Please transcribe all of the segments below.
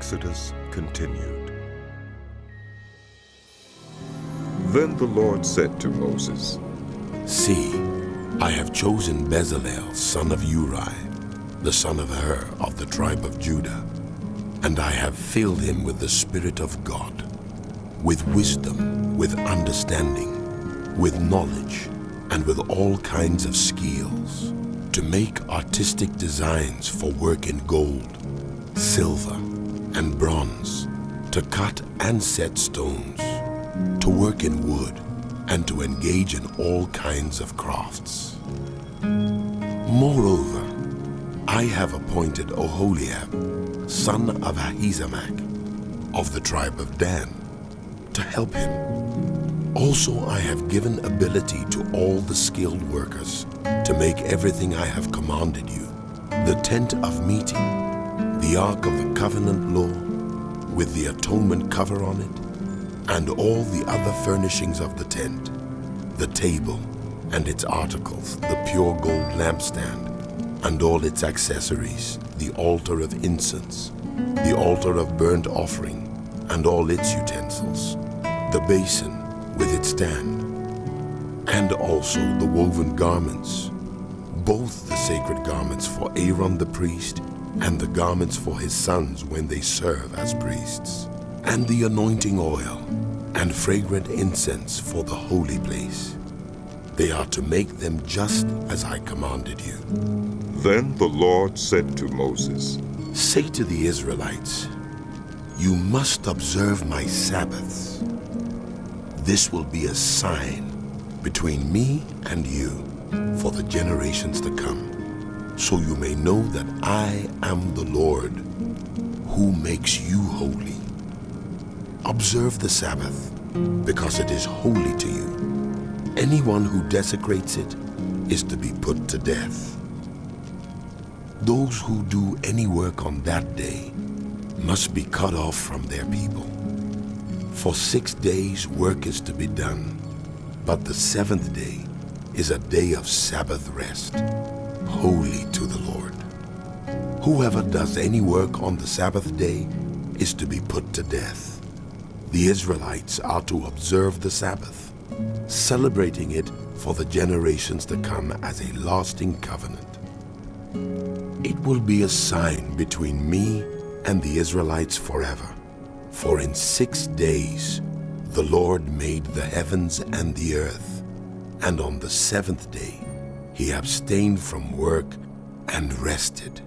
Exodus continued. Then the Lord said to Moses, See, I have chosen Bezalel, son of Uri, the son of Hur of the tribe of Judah, and I have filled him with the Spirit of God, with wisdom, with understanding, with knowledge, and with all kinds of skills, to make artistic designs for work in gold, silver, and bronze, to cut and set stones, to work in wood, and to engage in all kinds of crafts. Moreover, I have appointed Oholiab, son of Ahisamach, of the tribe of Dan, to help him. Also I have given ability to all the skilled workers to make everything I have commanded you, the tent of meeting, the ark of the covenant law, with the atonement cover on it, and all the other furnishings of the tent, the table and its articles, the pure gold lampstand, and all its accessories, the altar of incense, the altar of burnt offering, and all its utensils, the basin with its stand, and also the woven garments, both the sacred garments for Aaron the priest, and the garments for his sons when they serve as priests, and the anointing oil, and fragrant incense for the holy place. They are to make them just as I commanded you. Then the Lord said to Moses, Say to the Israelites, You must observe my Sabbaths. This will be a sign between me and you for the generations to come, so you may know that I am the Lord who makes you holy. Observe the Sabbath, because it is holy to you. Anyone who desecrates it is to be put to death. Those who do any work on that day must be cut off from their people. For 6 days work is to be done, but the seventh day is a day of Sabbath rest, holy to the Lord. Whoever does any work on the Sabbath day is to be put to death. The Israelites are to observe the Sabbath, celebrating it for the generations to come as a lasting covenant. It will be a sign between me and the Israelites forever. For in 6 days the Lord made the heavens and the earth, and on the seventh day he abstained from work and rested.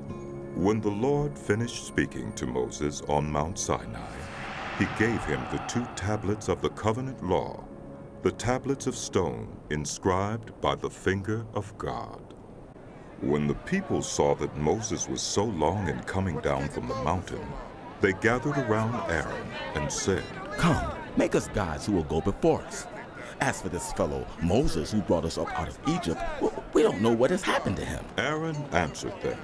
When the Lord finished speaking to Moses on Mount Sinai, he gave him the 2 tablets of the covenant law, the tablets of stone inscribed by the finger of God. When the people saw that Moses was so long in coming down from the mountain, they gathered around Aaron and said, Come, make us gods who will go before us. As for this fellow Moses who brought us up out of Egypt, we don't know what has happened to him. Aaron answered them,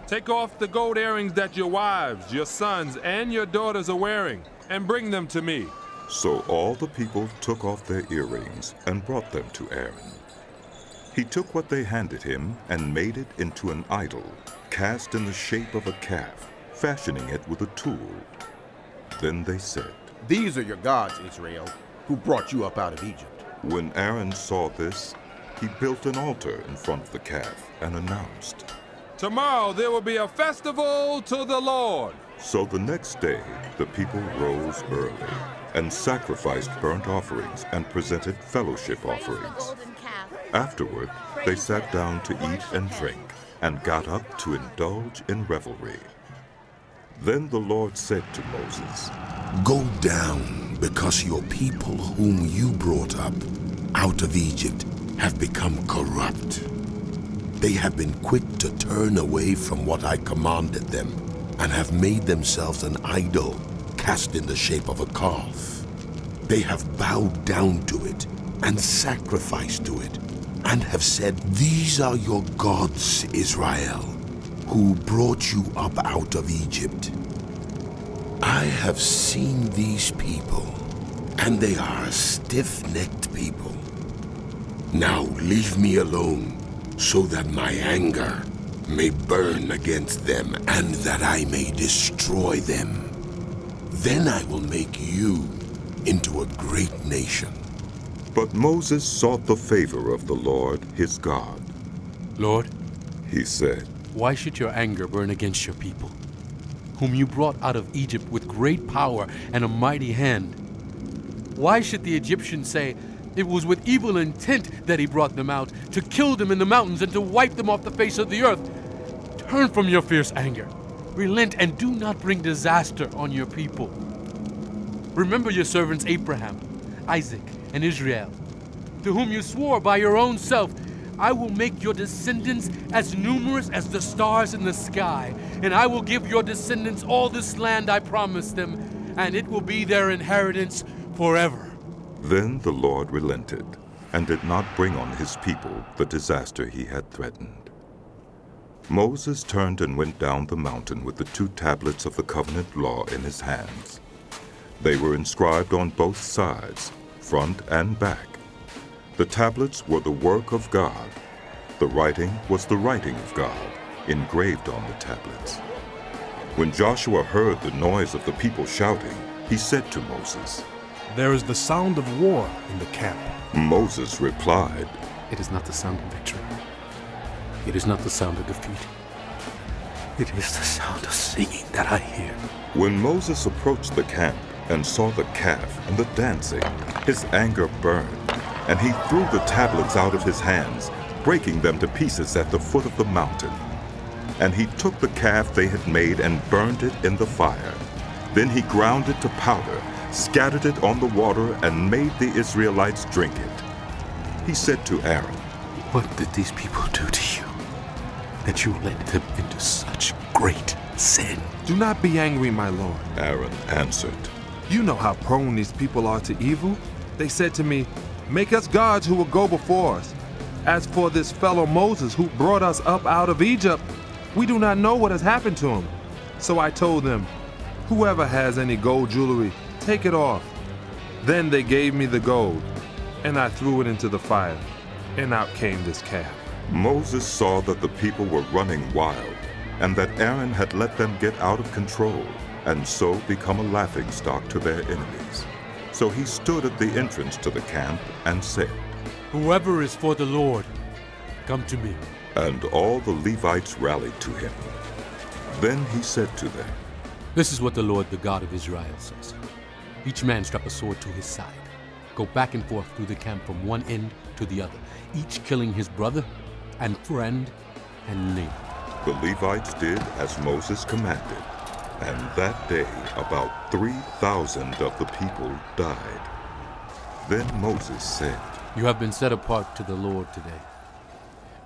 Take off the gold earrings that your wives, your sons, and your daughters are wearing, and bring them to me. So all the people took off their earrings and brought them to Aaron. He took what they handed him and made it into an idol, cast in the shape of a calf, fashioning it with a tool. Then they said, These are your gods, Israel, who brought you up out of Egypt. When Aaron saw this, he built an altar in front of the calf and announced, Tomorrow there will be a festival to the Lord. So the next day the people rose early and sacrificed burnt offerings and presented fellowship offerings. Afterward, they sat down to eat and drink and got up to indulge in revelry. Then the Lord said to Moses, Go down, because your people whom you brought up out of Egypt have become corrupt. They have been quick to turn away from what I commanded them, and have made themselves an idol cast in the shape of a calf. They have bowed down to it and sacrificed to it, and have said, These are your gods, Israel, who brought you up out of Egypt. I have seen these people, and they are a stiff-necked people. Now leave me alone, so that my anger may burn against them, and that I may destroy them. Then I will make you into a great nation. But Moses sought the favor of the Lord his God. Lord, He said, why should your anger burn against your people, whom you brought out of Egypt with great power and a mighty hand? Why should the Egyptians say, it was with evil intent that he brought them out, to kill them in the mountains and to wipe them off the face of the earth? Turn from your fierce anger. Relent and do not bring disaster on your people. Remember your servants Abraham, Isaac, and Israel, to whom you swore by your own self, I will make your descendants as numerous as the stars in the sky, and I will give your descendants all this land I promised them, and it will be their inheritance forever. Then the Lord relented and did not bring on his people the disaster he had threatened. Moses turned and went down the mountain with the 2 tablets of the covenant law in his hands. They were inscribed on both sides, front and back. The tablets were the work of God. The writing was the writing of God, engraved on the tablets. When Joshua heard the noise of the people shouting, he said to Moses, There is the sound of war in the camp. Moses replied, It is not the sound of victory. It is not the sound of defeat. It is the sound of singing that I hear. When Moses approached the camp and saw the calf and the dancing, his anger burned, and he threw the tablets out of his hands, breaking them to pieces at the foot of the mountain. And he took the calf they had made and burned it in the fire. Then he ground it to powder, scattered it on the water, and made the Israelites drink it. He said to Aaron, What did these people do to you, that you led them into such great sin? Do not be angry, my lord. Aaron answered, You know how prone these people are to evil. They said to me, Make us gods who will go before us. As for this fellow Moses who brought us up out of Egypt, we do not know what has happened to him. So I told them, Whoever has any gold jewelry, take it off. Then they gave me the gold, and I threw it into the fire, and out came this calf. Moses saw that the people were running wild, and that Aaron had let them get out of control, and so become a laughingstock to their enemies. So he stood at the entrance to the camp and said, Whoever is for the Lord, come to me. And all the Levites rallied to him. Then he said to them, This is what the Lord, the God of Israel, says. Each man strap a sword to his side. Go back and forth through the camp from one end to the other, each killing his brother and friend and neighbor. The Levites did as Moses commanded, and that day about 3,000 of the people died. Then Moses said, You have been set apart to the Lord today,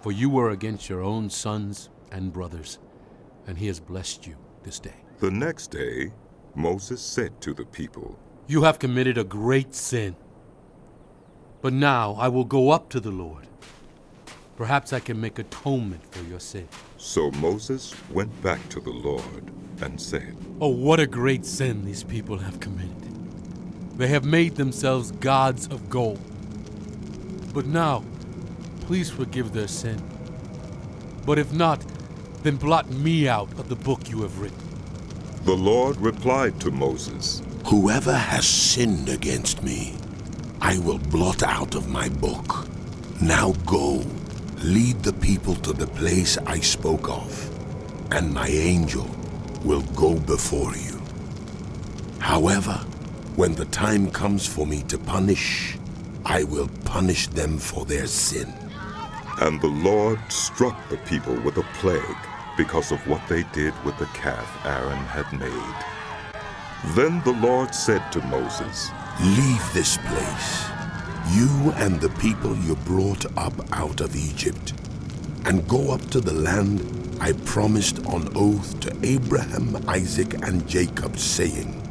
for you were against your own sons and brothers, and he has blessed you this day. The next day, Moses said to the people, You have committed a great sin. But now I will go up to the Lord. Perhaps I can make atonement for your sin. So Moses went back to the Lord and said, Oh, what a great sin these people have committed. They have made themselves gods of gold. But now, please forgive their sin. But if not, then blot me out of the book you have written. The Lord replied to Moses, Whoever has sinned against me, I will blot out of my book. Now go, lead the people to the place I spoke of, and my angel will go before you. However, when the time comes for me to punish, I will punish them for their sin. And the Lord struck the people with a plague because of what they did with the calf Aaron had made. Then the Lord said to Moses, Leave this place, you and the people you brought up out of Egypt, and go up to the land I promised on oath to Abraham, Isaac, and Jacob, saying,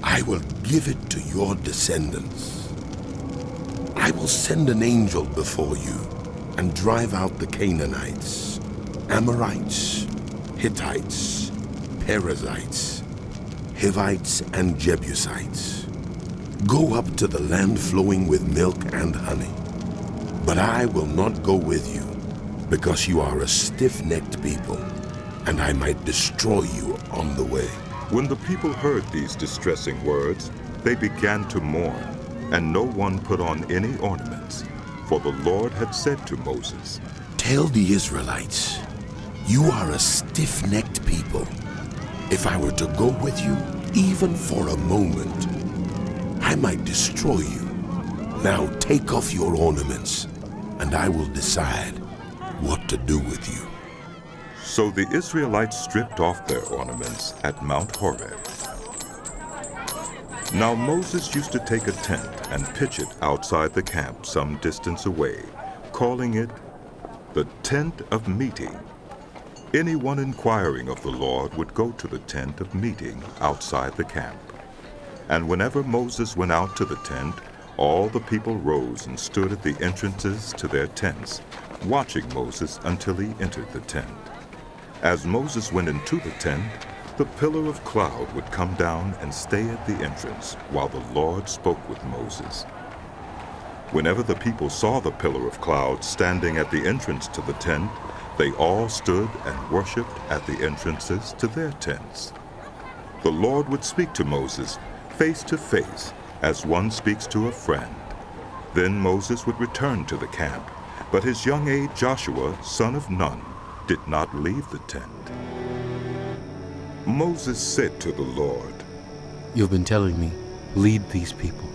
I will give it to your descendants. I will send an angel before you and drive out the Canaanites, Amorites, Hittites, Perizzites, Hivites, and Jebusites. Go up to the land flowing with milk and honey. But I will not go with you, because you are a stiff-necked people, and I might destroy you on the way. When the people heard these distressing words, they began to mourn, and no one put on any ornaments, for the Lord had said to Moses, Tell the Israelites, you are a stiff-necked people. If I were to go with you, even for a moment, I might destroy you. Now take off your ornaments, and I will decide what to do with you. So the Israelites stripped off their ornaments at Mount Horeb. Now Moses used to take a tent and pitch it outside the camp some distance away, calling it the Tent of Meeting. Anyone inquiring of the Lord would go to the tent of meeting outside the camp. And whenever Moses went out to the tent, all the people rose and stood at the entrances to their tents, watching Moses until he entered the tent. As Moses went into the tent, the pillar of cloud would come down and stay at the entrance while the Lord spoke with Moses. Whenever the people saw the pillar of cloud standing at the entrance to the tent, they all stood and worshipped at the entrances to their tents. The Lord would speak to Moses face to face, as one speaks to a friend. Then Moses would return to the camp, but his young aide Joshua, son of Nun, did not leave the tent. Moses said to the Lord, You've been telling me, lead these people,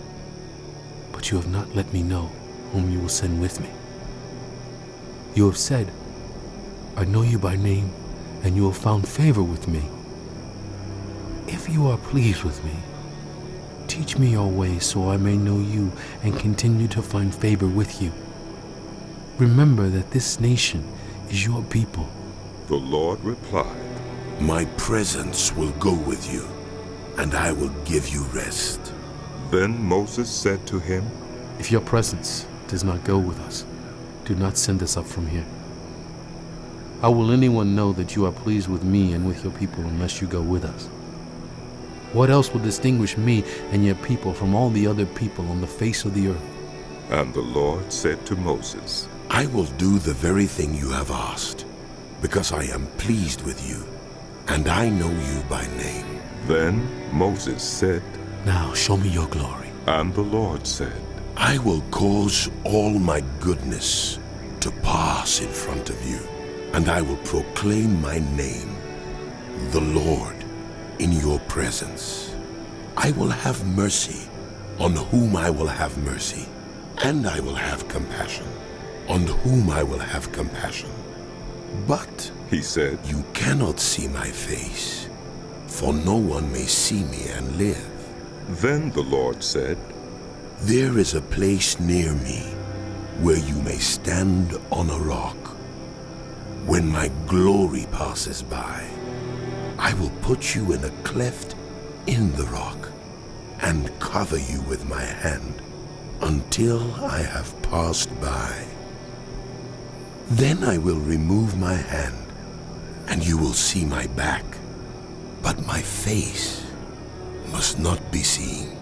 but you have not let me know whom you will send with me. You have said, I know you by name, and you have found favor with me. If you are pleased with me, teach me your ways so I may know you and continue to find favor with you. Remember that this nation is your people. The Lord replied, My presence will go with you, and I will give you rest. Then Moses said to him, If your presence does not go with us, do not send us up from here. How will anyone know that you are pleased with me and with your people unless you go with us? What else will distinguish me and your people from all the other people on the face of the earth? And the Lord said to Moses, I will do the very thing you have asked, because I am pleased with you, and I know you by name. Then Moses said, Now show me your glory. And the Lord said, I will cause all my goodness to pass in front of you, and I will proclaim my name, the Lord, in your presence. I will have mercy on whom I will have mercy, and I will have compassion on whom I will have compassion. But, he said, you cannot see my face, for no one may see me and live. Then the Lord said, There is a place near me where you may stand on a rock. When my glory passes by, I will put you in a cleft in the rock and cover you with my hand until I have passed by. Then I will remove my hand, and you will see my back, but my face must not be seen.